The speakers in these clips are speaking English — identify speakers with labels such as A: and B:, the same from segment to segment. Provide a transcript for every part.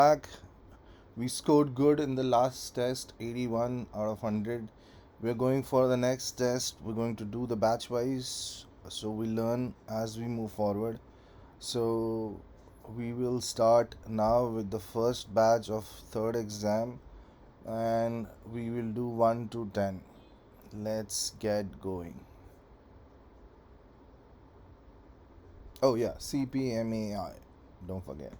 A: Back. We scored good in the last test, 81 out of 100. We're going for the next test. We're going to do the batch wise so we learn as we move forward. So we will start now with the first batch of third exam and we will do 1 to 10. Let's get going. Oh yeah, CPMAI. Don't forget.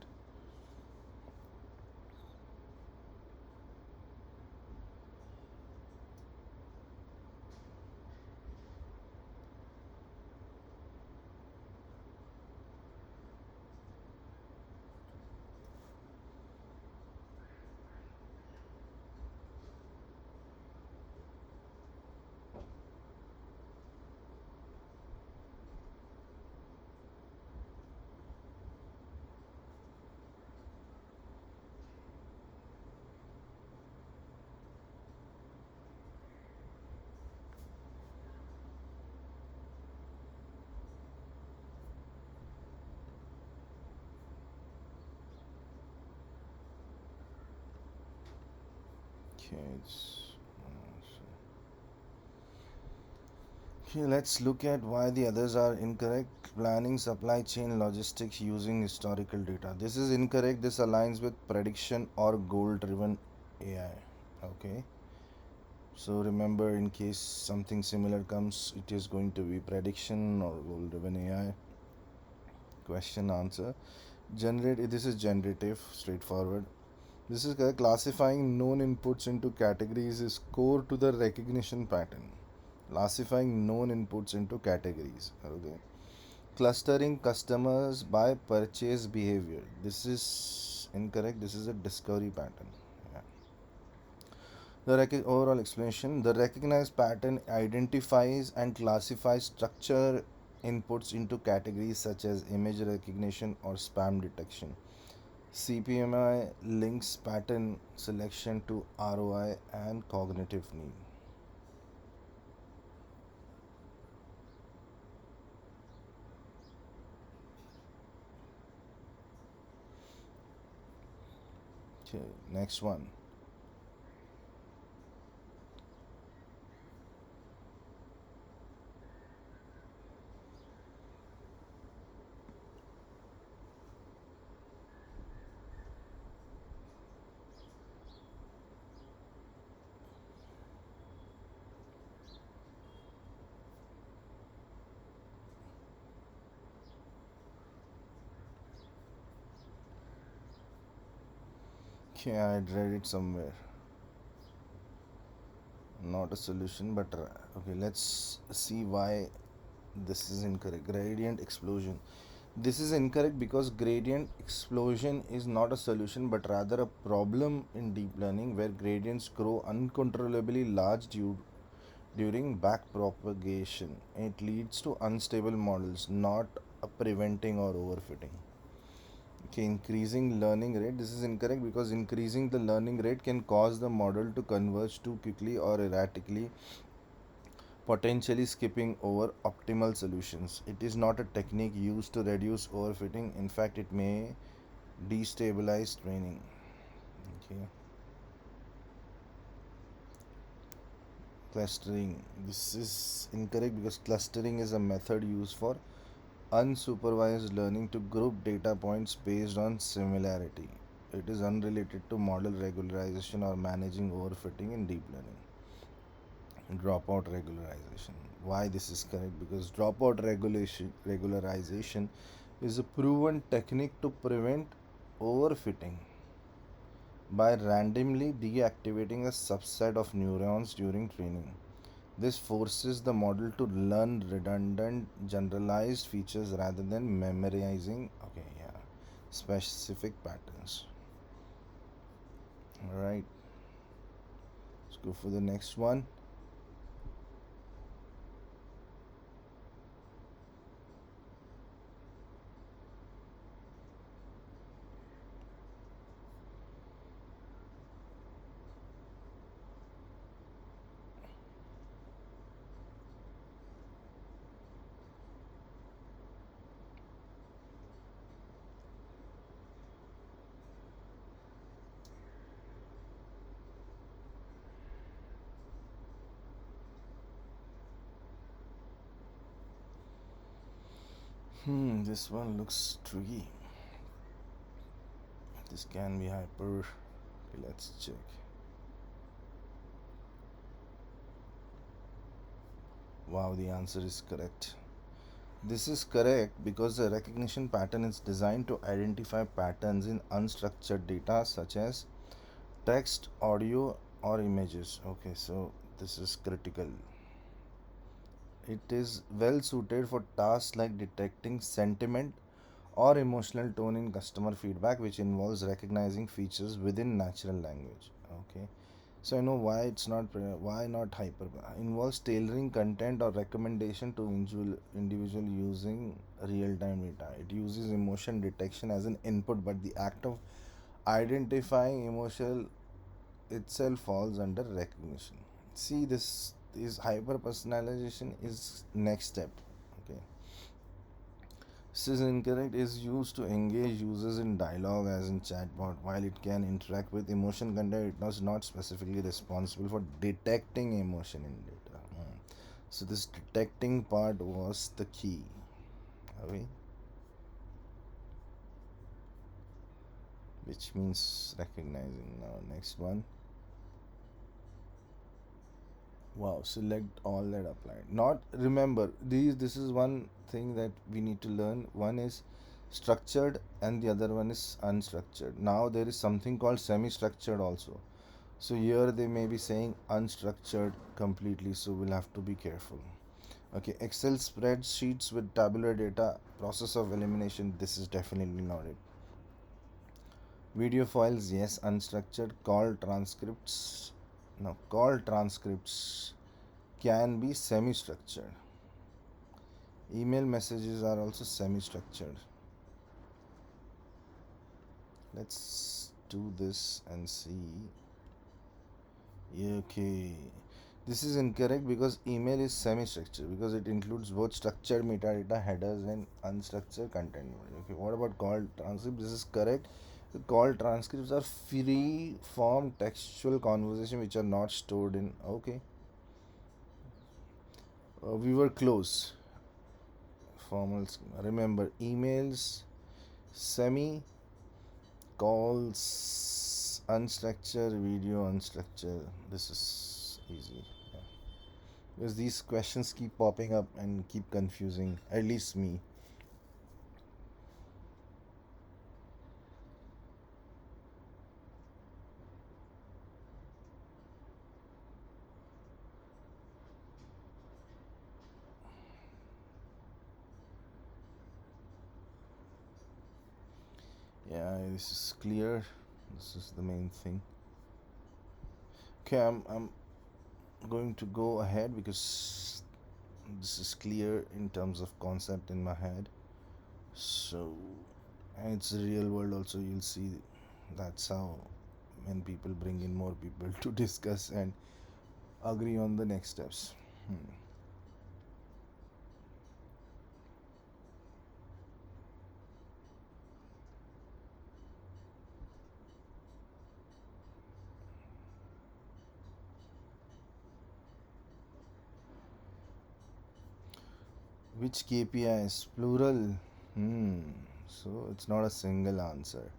A: Okay, okay, let's look at why the others are incorrect. Planning supply chain logistics using historical data. This is incorrect. This aligns with prediction or goal driven AI. Okay. So remember, in case something similar comes, it is going to be prediction or goal driven AI. Question answer. Generate. This is generative, straightforward. This is classifying known inputs into categories is core to the recognition pattern. Classifying known inputs into categories. Okay. Clustering customers by purchase behavior. This is incorrect. This is a discovery pattern. Yeah. Overall explanation: the recognized pattern identifies and classifies structure inputs into categories such as image recognition or spam detection. CPMI links pattern selection to ROI and cognitive need. Okay, next one. Okay, I read it somewhere. Not a solution, but okay, let's see why this is incorrect. Gradient explosion. This is incorrect because gradient explosion is not a solution but rather a problem in deep learning where gradients grow uncontrollably large during backpropagation. It leads to unstable models, not a preventing or overfitting. Okay, increasing learning rate. This is incorrect because increasing the learning rate can cause the model to converge too quickly or erratically, potentially skipping over optimal solutions. It is not a technique used to reduce overfitting. In fact, it may destabilize training. Okay. Clustering. This is incorrect because clustering is a method used for unsupervised learning to group data points based on similarity. It is unrelated to model regularization or managing overfitting in deep learning. Dropout regularization. Why this is correct? Because dropout regularization is a proven technique to prevent overfitting by randomly deactivating a subset of neurons during training. This forces the model to learn redundant generalized features rather than memorizing specific patterns. All right, let's go for the next one. This one looks tricky. This can be hyper. Okay, let's check. Wow, the answer is correct. This is correct because the recognition pattern is designed to identify patterns in unstructured data such as text, audio, or images. Okay, so this is critical. It is well suited for tasks like detecting sentiment or emotional tone in customer feedback, which involves recognizing features within natural language. Okay, so I know why it's not why not hyper involves tailoring content or recommendation to individual using real time data. It uses emotion detection as an input, but the act of identifying emotional itself falls under recognition. See, this is hyper personalization is next step. Okay, this is incorrect. Is used to engage users in dialogue as in chatbot. While it can interact with emotion content, it was not specifically responsible for detecting emotion in data. So this detecting part was the key. Okay, which means recognizing. Now next one. Wow, select all that applied. Not remember these. This is one thing that we need to learn. One is structured and the other one is unstructured. Now there is something called semi-structured also. So here they may be saying unstructured completely. So we'll have to be careful. Okay, Excel spreadsheets with tabular data, process of elimination. This is definitely not it. Video files, yes, unstructured. Call transcripts. No, call transcripts can be semi structured. Email messages are also semi structured. Let's do this and see. Yeah, okay. This is incorrect because email is semi structured because it includes both structured metadata headers and unstructured content. Okay, what about call transcript? This is correct. The call transcripts are free form textual conversation which are not stored in. Okay, we were close. Formal schema. Remember, emails, semi, calls, unstructured, video, unstructured. This is easy. Yeah. Because these questions keep popping up and keep confusing, at least me. Yeah, this is clear. This is the main thing. Okay, I'm going to go ahead because this is clear in terms of concept in my head. So, and it's real world also. You'll see that's how when people bring in more people to discuss and agree on the next steps. Which KPIs? Plural. So it's not a single answer,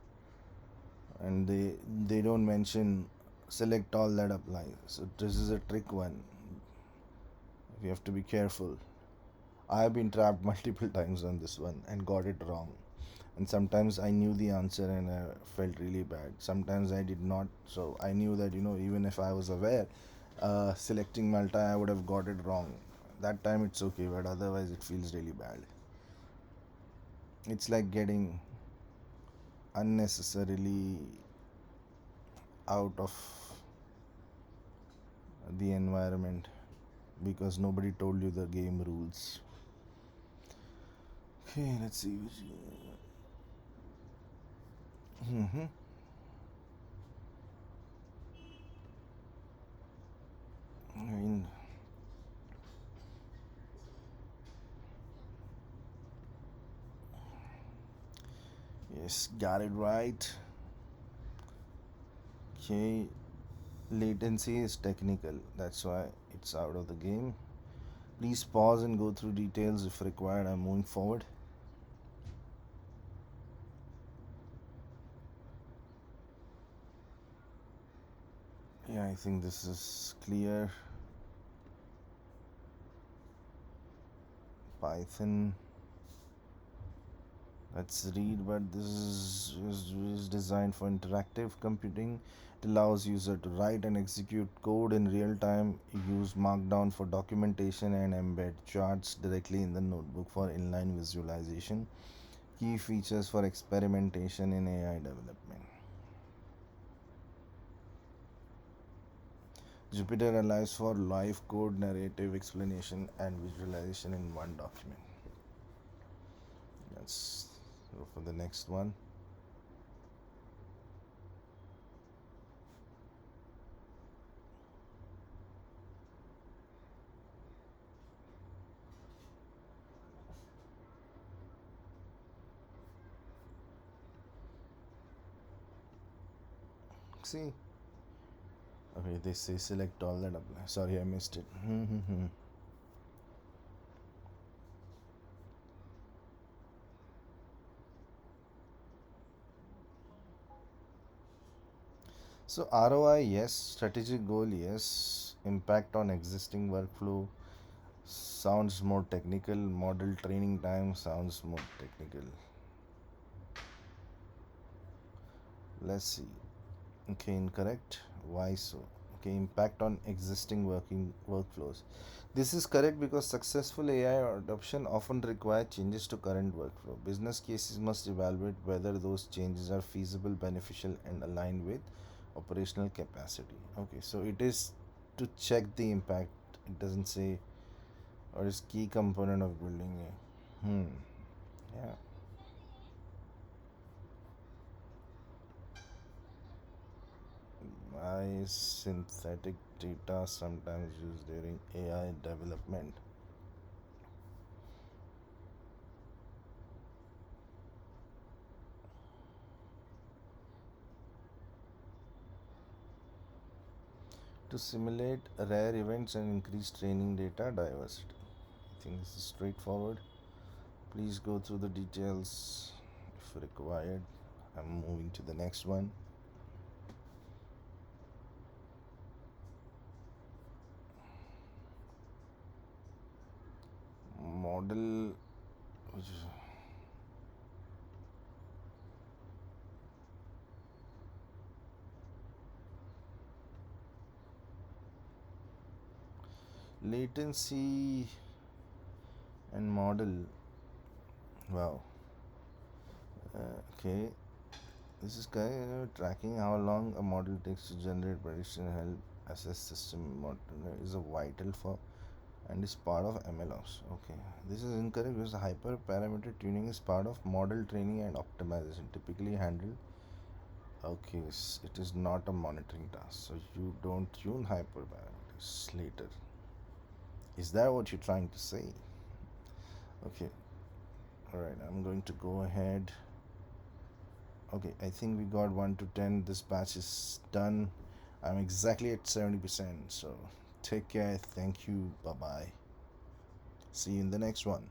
A: and they don't mention select all that apply. So this is a trick one. We have to be careful. I have been trapped multiple times on this one and got it wrong. And sometimes I knew the answer and I felt really bad. Sometimes I did not. So I knew that even if I was aware, selecting multi I would have got it wrong. That time it's okay, but otherwise it feels really bad. It's like getting unnecessarily out of the environment because nobody told you the game rules. Okay, let's see. Mm-hmm. I mean, yes, got it right. Okay, latency is technical, that's why it's out of the game. Please pause and go through details if required. I'm moving forward. Yeah, I think this is clear. Python. Let's read what this is designed for interactive computing. It allows user to write and execute code in real time, use Markdown for documentation, and embed charts directly in the notebook for inline visualization. Key features for experimentation in AI development. Jupyter allows for live code, narrative explanation, and visualization in one document. Let's go for the next one. See, okay, they say select all that apply. Sorry, I missed it. So ROI, yes. Strategic goal, yes. Impact on existing workflow sounds more technical. Model training time sounds more technical. Let's see. Okay, incorrect. Why so? Okay, impact on existing working workflows. This is correct because successful AI adoption often require changes to current workflow. Business cases must evaluate whether those changes are feasible, beneficial, and aligned with operational capacity. Okay, so it is to check the impact. It doesn't say or is key component of building a. Yeah. I synthetic data sometimes used during AI development. To simulate rare events and increase training data diversity. I think this is straightforward. Please go through the details if required. I'm moving to the next one. Model which is latency and model. Wow. Okay. This is tracking how long a model takes to generate prediction and help assess system model is a vital for and is part of MLOps. Okay, this is incorrect because hyperparameter tuning is part of model training and optimization, typically handled. Okay, it is not a monitoring task, so you don't tune hyperparameters later. Is that what you're trying to say? Okay, all right. I'm going to go ahead. Okay, I think we got 1 to 10. This batch is done. I'm exactly at 70%. So take care. Thank you. Bye bye. See you in the next one.